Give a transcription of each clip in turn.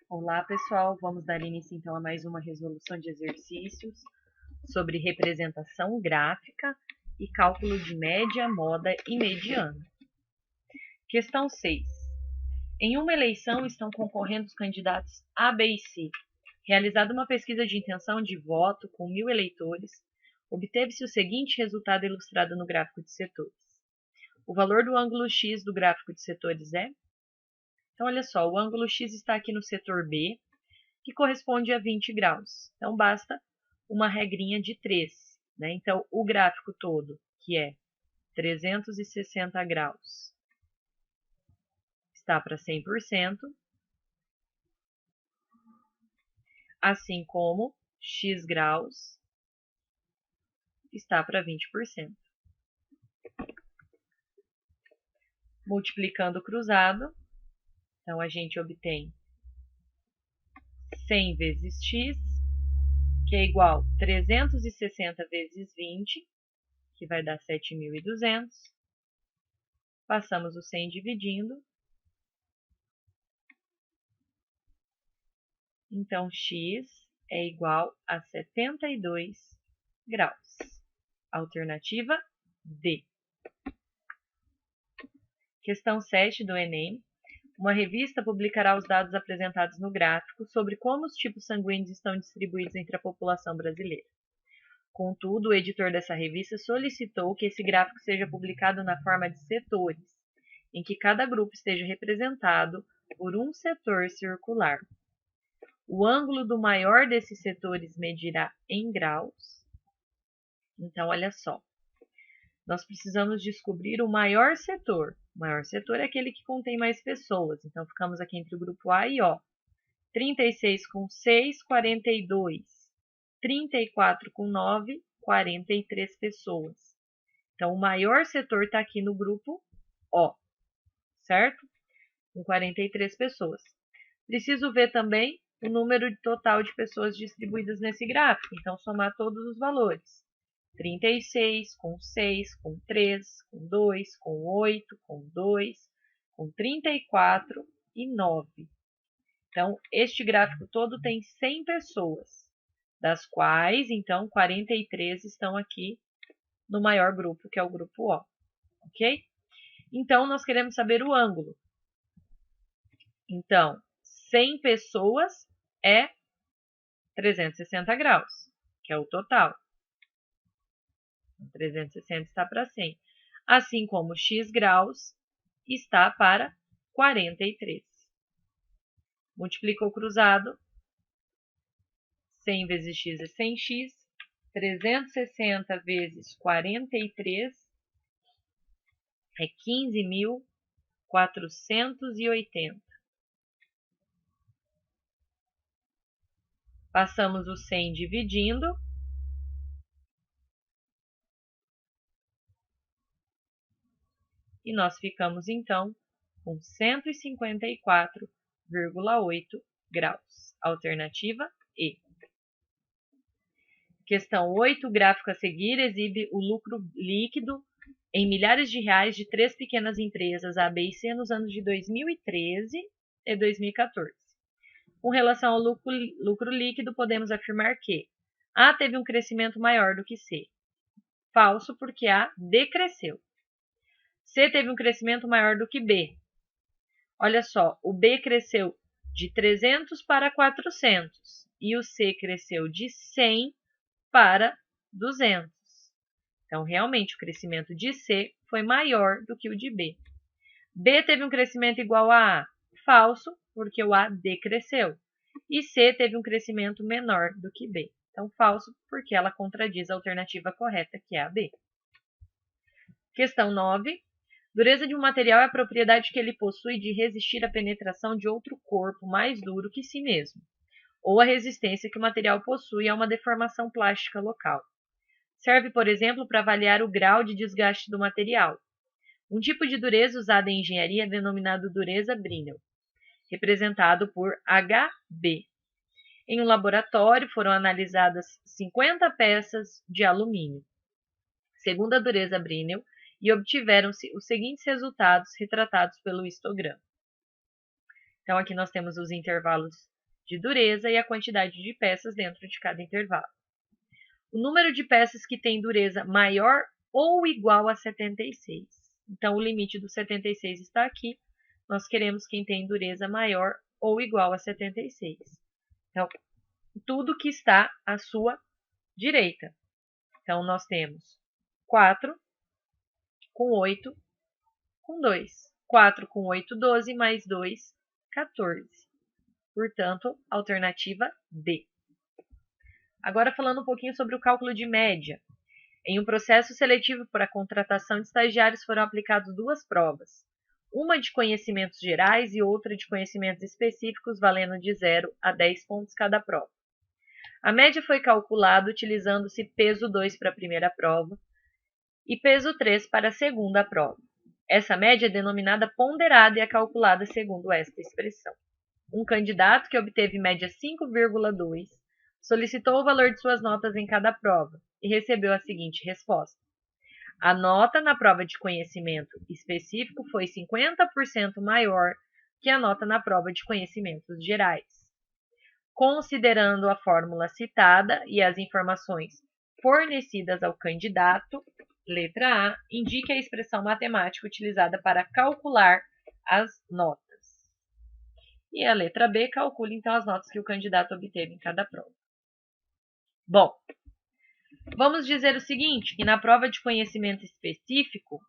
Olá, pessoal! Vamos dar início então a mais uma resolução de exercícios sobre representação gráfica e cálculo de média, moda e mediana. Questão 6. Em uma eleição estão concorrendo os candidatos A, B e C. Realizada uma pesquisa de intenção de voto com 1.000 eleitores, obteve-se o seguinte resultado ilustrado no gráfico de setores. O valor do ângulo X do gráfico de setores é... Então, olha só, o ângulo X está aqui no setor B, que corresponde a 20 graus. Então, basta uma regrinha de 3. Né? Então, o gráfico todo, que é 360 graus, está para 100%, assim como x graus está para 20%. Multiplicando o cruzado, então a gente obtém 100 vezes x, que é igual a 360 vezes 20, que vai dar 7.200. Passamos o 100 dividindo. Então, x é igual a 72 graus. Alternativa D. Questão 7 do Enem. Uma revista publicará os dados apresentados no gráfico sobre como os tipos sanguíneos estão distribuídos entre a população brasileira. Contudo, o editor dessa revista solicitou que esse gráfico seja publicado na forma de setores, em que cada grupo esteja representado por um setor circular. O ângulo do maior desses setores medirá em graus. Então, olha só. Nós precisamos descobrir o maior setor. O maior setor é aquele que contém mais pessoas. Então, ficamos aqui entre o grupo A e O. 36 com 6, 42. 34 com 9, 43 pessoas. Então, o maior setor está aqui no grupo O, certo? Com 43 pessoas. Preciso ver também o número total de pessoas distribuídas nesse gráfico. Então, somar todos os valores. 36, com 6, com 3, com 2, com 8, com 2, com 34 e 9. Então, este gráfico todo tem 100 pessoas, das quais, então, 43 estão aqui no maior grupo, que é o grupo O. Ok? Então, nós queremos saber o ângulo. Então, 100 pessoas é 360 graus, que é o total. 360 está para 100. Assim como x graus está para 43. Multiplicou o cruzado. 100 vezes x é 100x. 360 vezes 43 é 15.480. Passamos o 100 dividindo. E nós ficamos, então, com 154,8 graus. Alternativa E. Questão 8. O gráfico a seguir exibe o lucro líquido em milhares de reais de 3 pequenas empresas, A, B e C, nos anos de 2013 e 2014. Com relação ao lucro líquido, podemos afirmar que A teve um crescimento maior do que C. Falso, porque A decresceu. C teve um crescimento maior do que B. Olha só, o B cresceu de 300 para 400 e o C cresceu de 100 para 200. Então, realmente, o crescimento de C foi maior do que o de B. B teve um crescimento igual a A. Falso, porque o A decresceu. E C teve um crescimento menor do que B. Então, falso, porque ela contradiz a alternativa correta, que é a B. Questão 9. Dureza de um material é a propriedade que ele possui de resistir à penetração de outro corpo mais duro que si mesmo, ou a resistência que o material possui a uma deformação plástica local. Serve, por exemplo, para avaliar o grau de desgaste do material. Um tipo de dureza usada em engenharia é denominado dureza Brinell, representado por HB. Em um laboratório foram analisadas 50 peças de alumínio, segundo a dureza Brinell, e obtiveram-se os seguintes resultados retratados pelo histograma. Então, aqui nós temos os intervalos de dureza e a quantidade de peças dentro de cada intervalo. O número de peças que tem dureza maior ou igual a 76. Então, o limite do 76 está aqui. Nós queremos quem tem dureza maior ou igual a 76. Então, tudo que está à sua direita. Então, nós temos 4 com 8 com 2. 4 com 8, 12, mais 2, 14. Portanto, alternativa D. Agora, falando um pouquinho sobre o cálculo de média. Em um processo seletivo para a contratação de estagiários foram aplicadas duas provas. Uma de conhecimentos gerais e outra de conhecimentos específicos, valendo de 0 a 10 pontos cada prova. A média foi calculada utilizando-se peso 2 para a primeira prova e peso 3 para a segunda prova. Essa média é denominada ponderada e é calculada segundo esta expressão. Um candidato que obteve média 5,2 solicitou o valor de suas notas em cada prova e recebeu a seguinte resposta. A nota na prova de conhecimento específico foi 50% maior que a nota na prova de conhecimentos gerais. Considerando a fórmula citada e as informações fornecidas ao candidato, letra A, indique a expressão matemática utilizada para calcular as notas. E a letra B, calcule então as notas que o candidato obteve em cada prova. Bom, vamos dizer o seguinte, que na prova de conhecimento específico,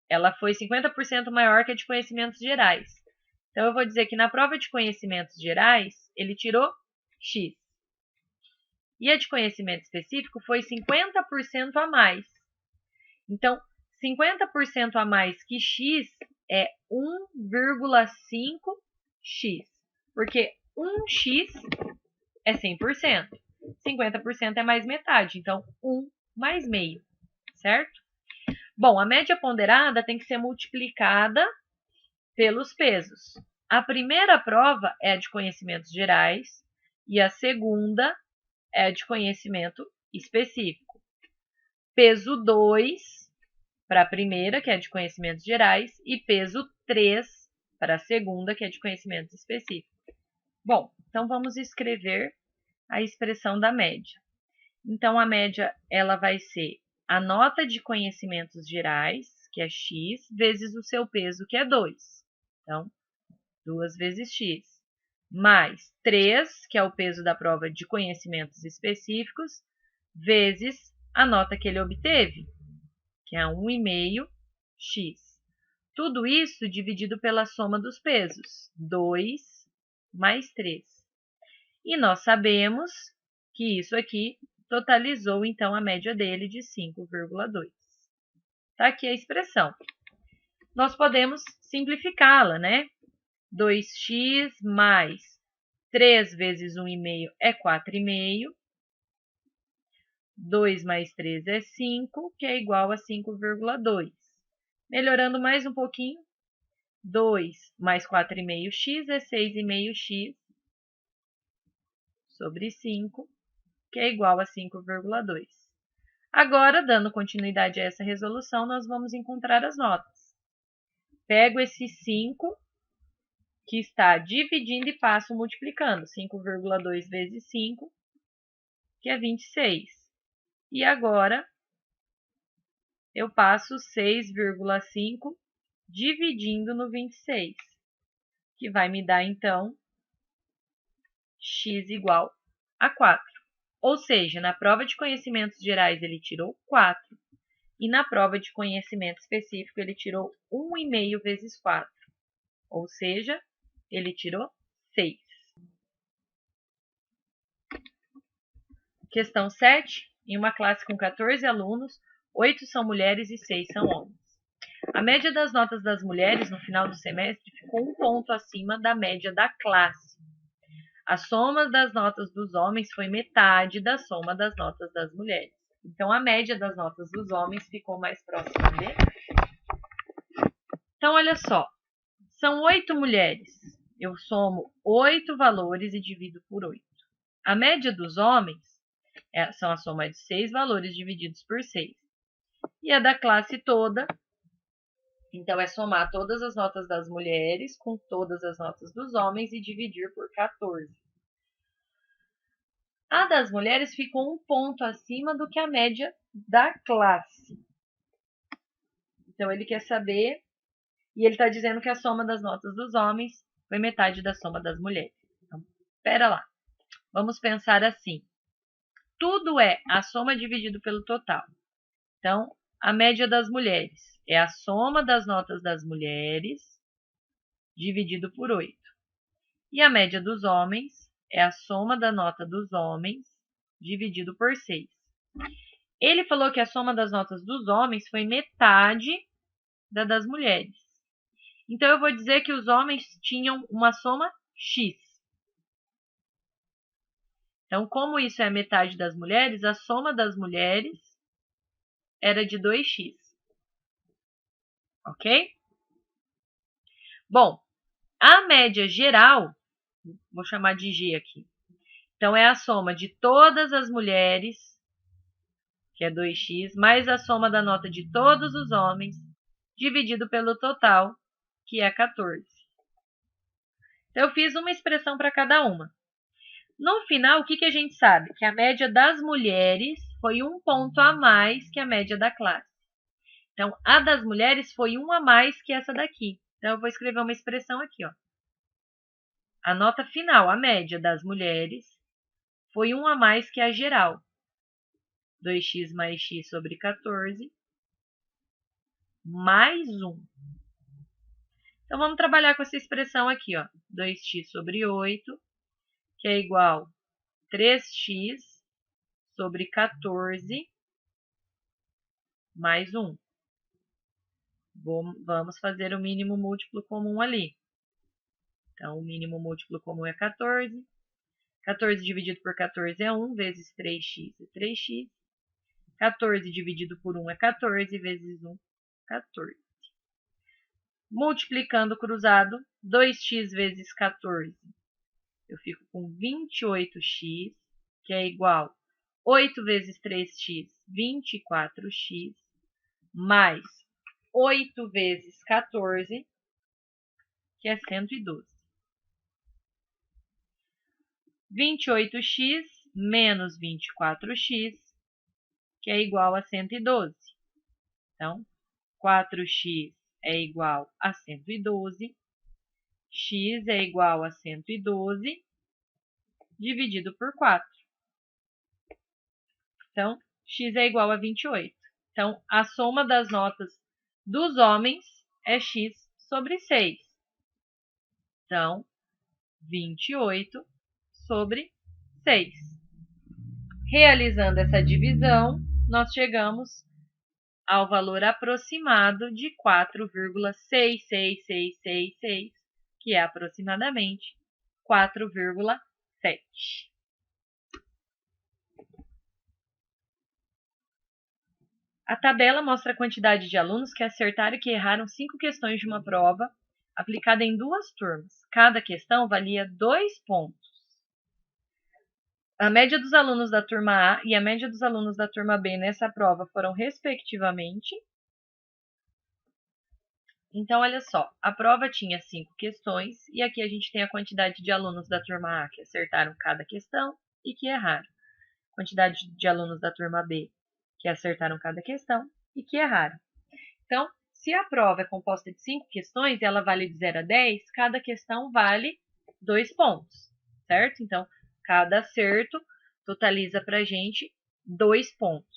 ela foi 50% maior que a de conhecimentos gerais. Então, eu vou dizer que na prova de conhecimentos gerais, ele tirou X. E a de conhecimento específico foi 50% a mais. Então, 50% a mais que X é 1,5X. Porque 1X é 100%. 50% é mais metade. Então, 1 mais meio. Certo? Bom, a média ponderada tem que ser multiplicada pelos pesos. A primeira prova é a de conhecimentos gerais e a segunda é a de conhecimento específico. Peso 2 para a primeira, que é de conhecimentos gerais, e peso 3 para a segunda, que é de conhecimentos específicos. Bom, então vamos escrever a expressão da média. Então, a média ela vai ser a nota de conhecimentos gerais, que é X, vezes o seu peso, que é 2. Então, 2 vezes X, mais 3, que é o peso da prova de conhecimentos específicos, vezes a nota que ele obteve, que é 1,5X. Tudo isso dividido pela soma dos pesos, 2 mais 3. E nós sabemos que isso aqui totalizou, então, a média dele de 5,2. Está aqui a expressão. Nós podemos simplificá-la, né? 2x mais 3 vezes 1,5 é 4,5. 2 mais 3 é 5, que é igual a 5,2. Melhorando mais um pouquinho, 2 mais 4,5x é 6,5x sobre 5, que é igual a 5,2. Agora, dando continuidade a essa resolução, nós vamos encontrar as notas. Pego esse 5, que está dividindo e passo multiplicando. 5,2 vezes 5, que é 26. E agora, eu passo 6,5 dividindo no 26, que vai me dar, então, x igual a 4. Ou seja, na prova de conhecimentos gerais ele tirou 4, e na prova de conhecimento específico ele tirou 1,5 vezes 4. Ou seja, ele tirou 6. Questão 7. Em uma classe com 14 alunos, 8 são mulheres e 6 são homens. A média das notas das mulheres no final do semestre ficou 1 ponto acima da média da classe. A soma das notas dos homens foi metade da soma das notas das mulheres. Então, a média das notas dos homens ficou mais próxima de... Então, olha só. São 8 mulheres. Eu somo 8 valores e divido por 8. A média dos homens são a soma de 6 valores divididos por 6. E a da classe toda Então, é somar todas as notas das mulheres com todas as notas dos homens e dividir por 14. A das mulheres ficou 1 ponto acima do que a média da classe. Então, ele quer saber, e ele está dizendo que a soma das notas dos homens foi metade da soma das mulheres. Então, espera lá. Vamos pensar assim. Tudo é a soma dividido pelo total. Então, a média das mulheres é a soma das notas das mulheres dividido por 8. E a média dos homens é a soma da nota dos homens dividido por 6. Ele falou que a soma das notas dos homens foi metade da das mulheres. Então, eu vou dizer que os homens tinham uma soma X. Então, como isso é metade das mulheres, a soma das mulheres era de 2x. Ok? Bom, a média geral, vou chamar de G aqui. Então, é a soma de todas as mulheres, que é 2x, mais a soma da nota de todos os homens, dividido pelo total, que é 14. Então, eu fiz uma expressão para cada uma. No final, o que a gente sabe? Que a média das mulheres foi 1 ponto a mais que a média da classe. Então, a das mulheres foi 1 a mais que essa daqui. Então, eu vou escrever uma expressão aqui, ó. A nota final, a média das mulheres, foi 1 a mais que a geral. 2x mais x sobre 14, mais 1. Então, vamos trabalhar com essa expressão aqui, ó. 2x sobre 8, que é igual a 3x sobre 14, mais 1. Vamos fazer o mínimo múltiplo comum ali. Então, o mínimo múltiplo comum é 14. 14 dividido por 14 é 1, vezes 3x é 3x. 14 dividido por 1 é 14, vezes 1, 14. Multiplicando cruzado, 2x vezes 14, eu fico com 28x, que é igual a 8 vezes 3x, 24x, mais 8 vezes 14, que é 112. 28x menos 24x, que é igual a 112. Então, 4x é igual a 112, x é igual a 112, dividido por 4. Então, x é igual a 28. Então, a soma das notas dos homens é x sobre 6. Então, 28 sobre 6. Realizando essa divisão, nós chegamos ao valor aproximado de 4,66666, que é aproximadamente 4,7. A tabela mostra a quantidade de alunos que acertaram e que erraram 5 questões de uma prova aplicada em 2 turmas. Cada questão valia 2 pontos. A média dos alunos da turma A e a média dos alunos da turma B nessa prova foram, respectivamente. Então, olha só, a prova tinha 5 questões e aqui a gente tem a quantidade de alunos da turma A que acertaram cada questão e que erraram. Quantidade de alunos da turma B que acertaram cada questão e que erraram. Então, se a prova é composta de 5 questões e ela vale de 0 a 10, cada questão vale 2 pontos, certo? Então, cada acerto totaliza para a gente 2 pontos.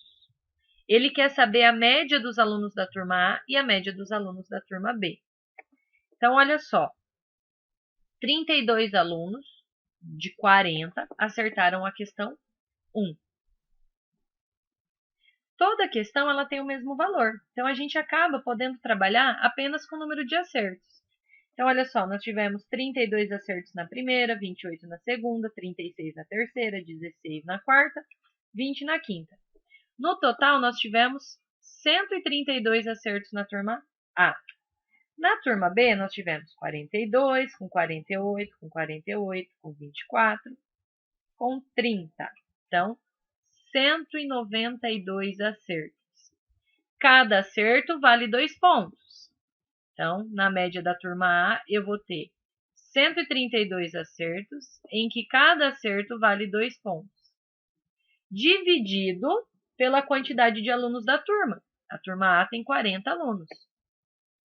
Ele quer saber a média dos alunos da turma A e a média dos alunos da turma B. Então, olha só. 32 alunos de 40 acertaram a questão 1. Toda questão ela tem o mesmo valor. Então, a gente acaba podendo trabalhar apenas com o número de acertos. Então, olha só, nós tivemos 32 acertos na primeira, 28 na segunda, 36 na terceira, 16 na quarta, 20 na quinta. No total, nós tivemos 132 acertos na turma A. Na turma B, nós tivemos 42, com 48, com 48, com 24, com 30. Então, 192 acertos. Cada acerto vale 2 pontos. Então, na média da turma A, eu vou ter 132 acertos, em que cada acerto vale 2 pontos, dividido pela quantidade de alunos da turma. A turma A tem 40 alunos.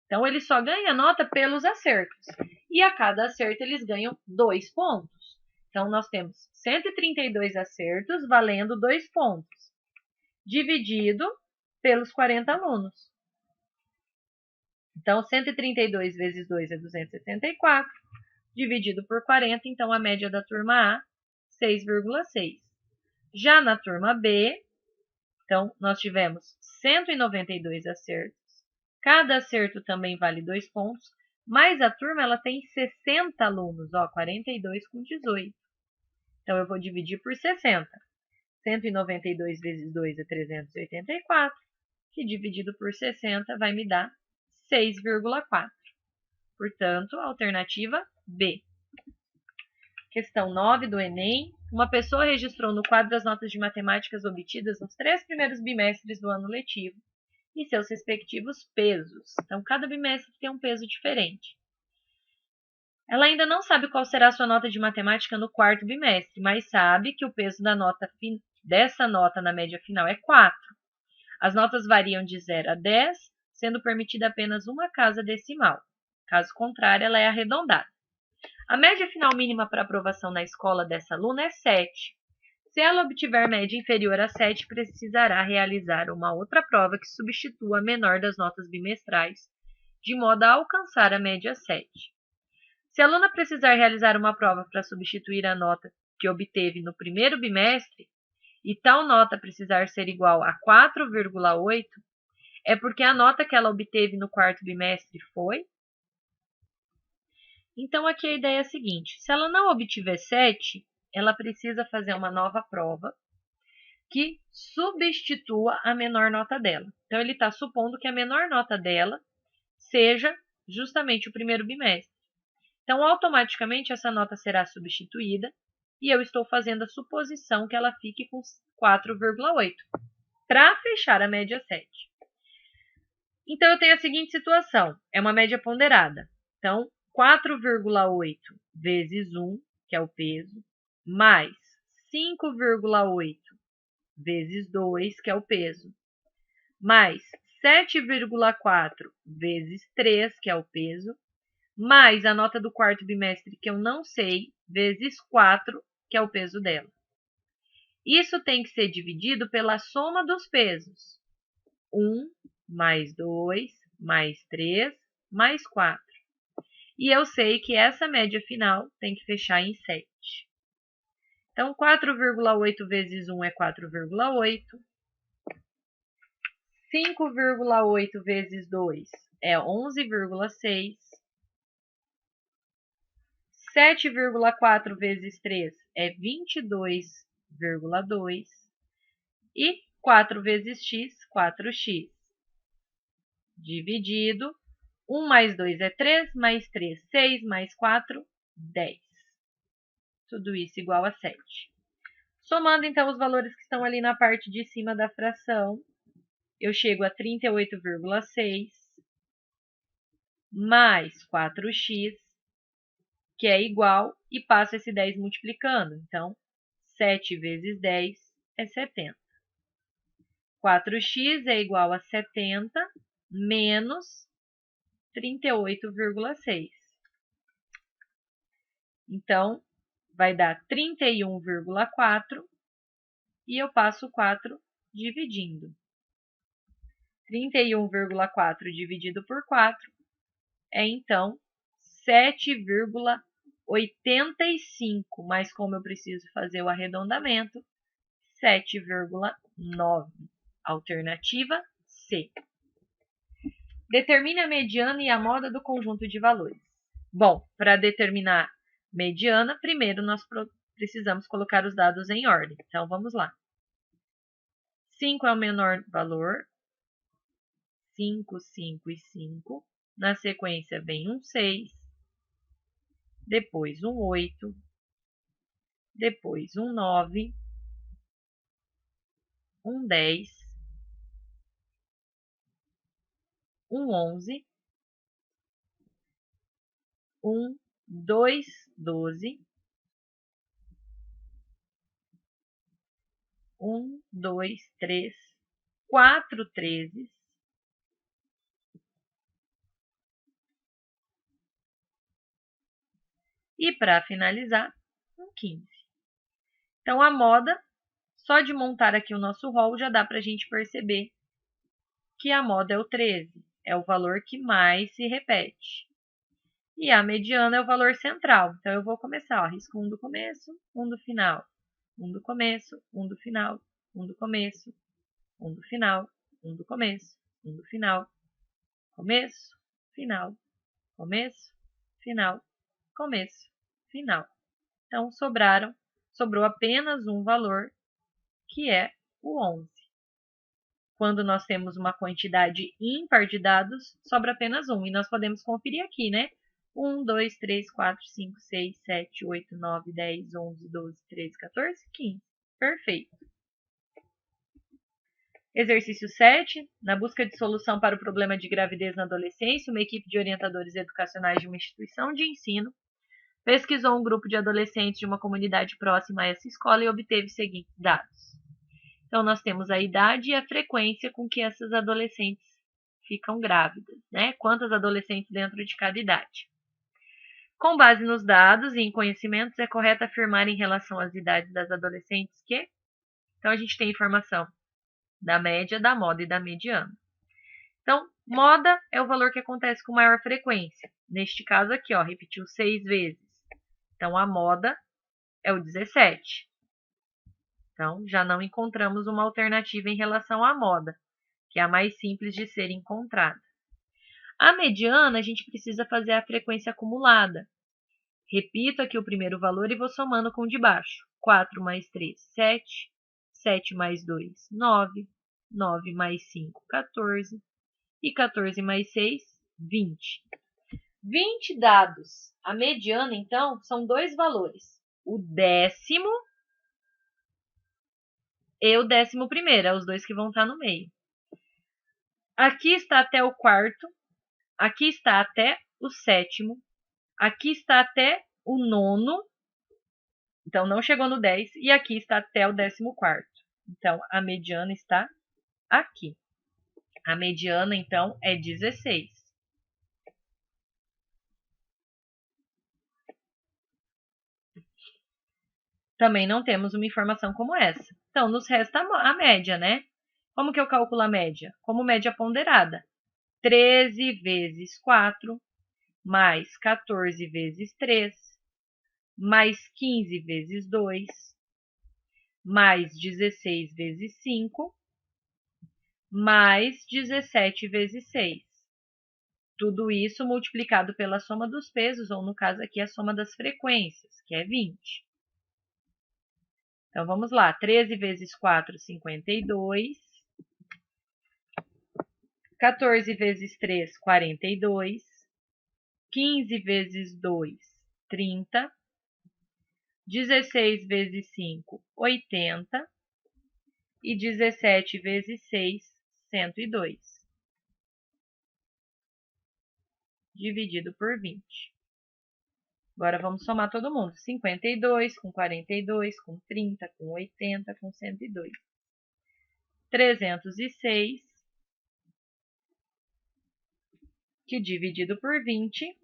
Então, ele só ganha nota pelos acertos. E a cada acerto, eles ganham 2 pontos. Então, nós temos 132 acertos valendo 2 pontos, dividido pelos 40 alunos. Então, 132 vezes 2 é 264, dividido por 40, então a média da turma A, 6,6. Já na turma B, então, nós tivemos 192 acertos, cada acerto também vale 2 pontos, mas a turma ela tem 60 alunos, ó, 42 com 18. Então, eu vou dividir por 60. 192 vezes 2 é 384, que dividido por 60 vai me dar 6,4. Portanto, alternativa B. Questão 9 do Enem. Uma pessoa registrou no quadro as notas de matemáticas obtidas nos 3 primeiros bimestres do ano letivo e seus respectivos pesos. Então, cada bimestre tem um peso diferente. Ela ainda não sabe qual será a sua nota de matemática no quarto bimestre, mas sabe que o peso dessa nota na média final é 4. As notas variam de 0 a 10, sendo permitida apenas uma casa decimal. Caso contrário, ela é arredondada. A média final mínima para aprovação na escola dessa aluna é 7. Se ela obtiver média inferior a 7, precisará realizar uma outra prova que substitua a menor das notas bimestrais, de modo a alcançar a média 7. Se a aluna precisar realizar uma prova para substituir a nota que obteve no primeiro bimestre, e tal nota precisar ser igual a 4,8, é porque a nota que ela obteve no quarto bimestre foi... Então, aqui a ideia é a seguinte: se ela não obtiver 7, ela precisa fazer uma nova prova que substitua a menor nota dela. Então, ele está supondo que a menor nota dela seja justamente o primeiro bimestre. Então, automaticamente, essa nota será substituída e eu estou fazendo a suposição que ela fique com 4,8 para fechar a média 7. Então, eu tenho a seguinte situação: é uma média ponderada. Então, 4,8 vezes 1, que é o peso, mais 5,8 vezes 2, que é o peso, mais 7,4 vezes 3, que é o peso, mais a nota do quarto bimestre, que eu não sei, vezes 4, que é o peso dela. Isso tem que ser dividido pela soma dos pesos. 1 mais 2 mais 3 mais 4. E eu sei que essa média final tem que fechar em 7. Então, 4,8 vezes 1 é 4,8. 5,8 vezes 2 é 11,6. 7,4 vezes 3 é 22,2. E 4 vezes x, 4x. Dividido. 1 mais 2 é 3, mais 3, 6, mais 4, 10. Tudo isso igual a 7. Somando, então, os valores que estão ali na parte de cima da fração, eu chego a 38,6 mais 4x, que é igual, e passo esse 10 multiplicando. Então, 7 vezes 10 é 70. 4x é igual a 70 menos 38,6. Então, vai dar 31,4 e eu passo 4 dividindo. 31,4 dividido por 4 é, então, 7,85, mas como eu preciso fazer o arredondamento, 7,9. Alternativa C. Determine a mediana e a moda do conjunto de valores. Bom, para determinar mediana, primeiro nós precisamos colocar os dados em ordem. Então, vamos lá. 5 é o menor valor. 5, 5 e 5. Na sequência vem um 6. Depois um 8. Depois um 9. Um 10. 11 1, 2, 12. 1, 2, 3, 4 13. E para finalizar, um 15. Então, a moda, só de montar aqui o nosso rol, já dá para a gente perceber que a moda é o 13. É o valor que mais se repete. E a mediana é o valor central. Então, eu vou começar, ó, risco 1 do começo, 1 do final. 1 do começo, 1 do final, 1 do começo, 1 do final, 1 do começo, 1 do final, começo, final, começo, final, começo, final. Então, sobrou apenas um valor, que é o 11. Quando nós temos uma quantidade ímpar de dados, sobra apenas um. E nós podemos conferir aqui, né? 1, 2, 3, 4, 5, 6, 7, 8, 9, 10, 11, 12, 13, 14, 15. Perfeito. Exercício 7. Na busca de solução para o problema de gravidez na adolescência, uma equipe de orientadores educacionais de uma instituição de ensino pesquisou um grupo de adolescentes de uma comunidade próxima a essa escola e obteve os seguintes dados. Então, nós temos a idade e a frequência com que essas adolescentes ficam grávidas, né? Quantas adolescentes dentro de cada idade. Com base nos dados e em conhecimentos, é correto afirmar em relação às idades das adolescentes que... Então, a gente tem informação da média, da moda e da mediana. Então, moda é o valor que acontece com maior frequência. Neste caso aqui, ó, repetiu 6 vezes. Então, a moda é o 17. Então, já não encontramos uma alternativa em relação à moda, que é a mais simples de ser encontrada. A mediana, a gente precisa fazer a frequência acumulada. Repito aqui o primeiro valor e vou somando com o de baixo. 4 mais 3, 7. 7 mais 2, 9. 9 mais 5, 14. E 14 mais 6, 20. 20 dados. A mediana, então, são dois valores. O décimo e o 11º, é os dois que vão estar no meio. Aqui está até o quarto, aqui está até o 7º, aqui está até o 9º, então não chegou no 10, e aqui está até o 14º. Então, a mediana está aqui. A mediana, então, é 16. Também não temos uma informação como essa. Então, nos resta a média, né? Como que eu calculo a média? Como média ponderada. 13 vezes 4, mais 14 vezes 3, mais 15 vezes 2, mais 16 vezes 5, mais 17 vezes 6. Tudo isso multiplicado pela soma dos pesos, ou no caso aqui a soma das frequências, que é 20. Então, vamos lá. 13 vezes 4, 52. 14 vezes 3, 42. 15 vezes 2, 30. 16 vezes 5, 80. E 17 vezes 6, 102. Dividido por 20. Agora vamos somar todo mundo. 52 com 42, com 30, com 80, com 102. 306, que dividido por 20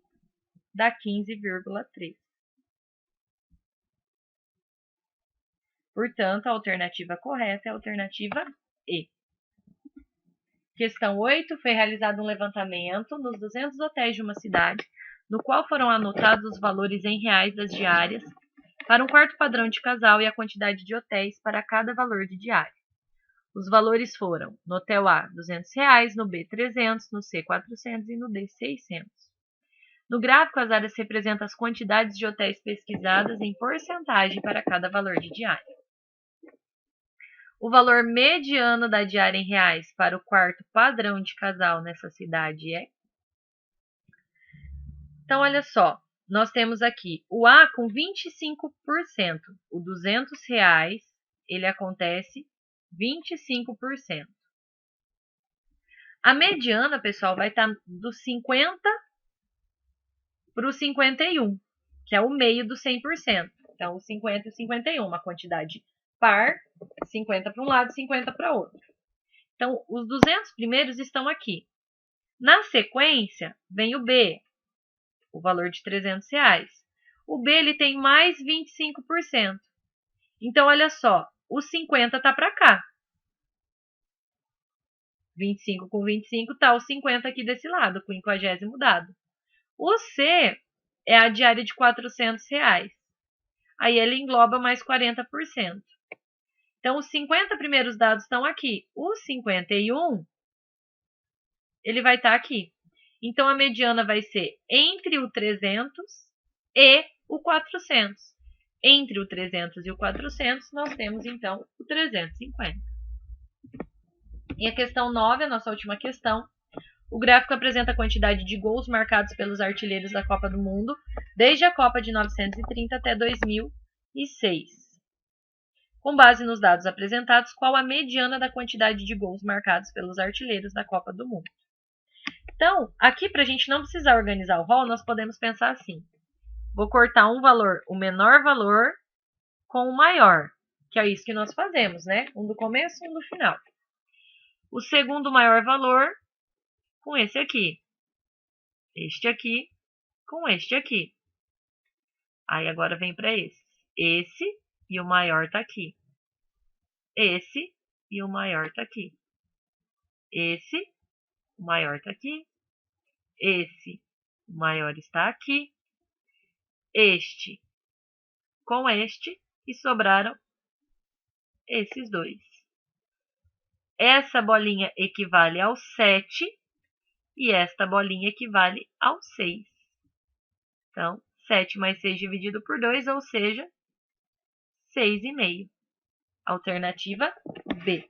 dá 15,3. Portanto, a alternativa correta é a alternativa E. Questão 8. Foi realizado um levantamento nos 200 hotéis de uma cidade, no qual foram anotados os valores em reais das diárias para um quarto padrão de casal e a quantidade de hotéis para cada valor de diária. Os valores foram, no hotel A, R$200, no B, 300, no C, 400 e no D, 600. No gráfico, as áreas representam as quantidades de hotéis pesquisadas em porcentagem para cada valor de diária. O valor mediano da diária em reais para o quarto padrão de casal nessa cidade é... Então, olha só, nós temos aqui o A com 25%, o R$200, ele acontece 25%. A mediana, pessoal, vai estar dos 50% para o 51, que é o meio do 100%. Então, o 50 e o 51, uma quantidade par, 50 para um lado, 50 para outro. Então, os 200 primeiros estão aqui. Na sequência, vem o B, o valor de R$300. O B ele tem mais 25%. Então, olha só, o 50 está para cá. 25 com 25 está o 50 aqui desse lado, com o 50º dado. O C é a diária de R$400. Aí ele engloba mais 40%. Então, os 50 primeiros dados estão aqui. O 51, ele vai estar aqui. Então, a mediana vai ser entre o 300 e o 400. Entre o 300 e o 400, nós temos, então, o 350. E a questão 9, a nossa última questão. O gráfico apresenta a quantidade de gols marcados pelos artilheiros da Copa do Mundo desde a Copa de 1930 até 2006. Com base nos dados apresentados, qual a mediana da quantidade de gols marcados pelos artilheiros da Copa do Mundo? Então, aqui para a gente não precisar organizar o rol, nós podemos pensar assim. Vou cortar um valor, o menor valor, com o maior, que é isso que nós fazemos, né? Um do começo e um do final. O segundo maior valor com esse aqui. Este aqui com este aqui. Aí agora vem para esse. Esse e o maior está aqui. Esse e o maior está aqui. Esse, o maior está aqui. Esse, o maior está aqui. Este com este. E sobraram esses dois. Essa bolinha equivale ao 7 e esta bolinha equivale ao 6. Então, 7 mais 6 dividido por 2, ou seja, 6,5. Alternativa B.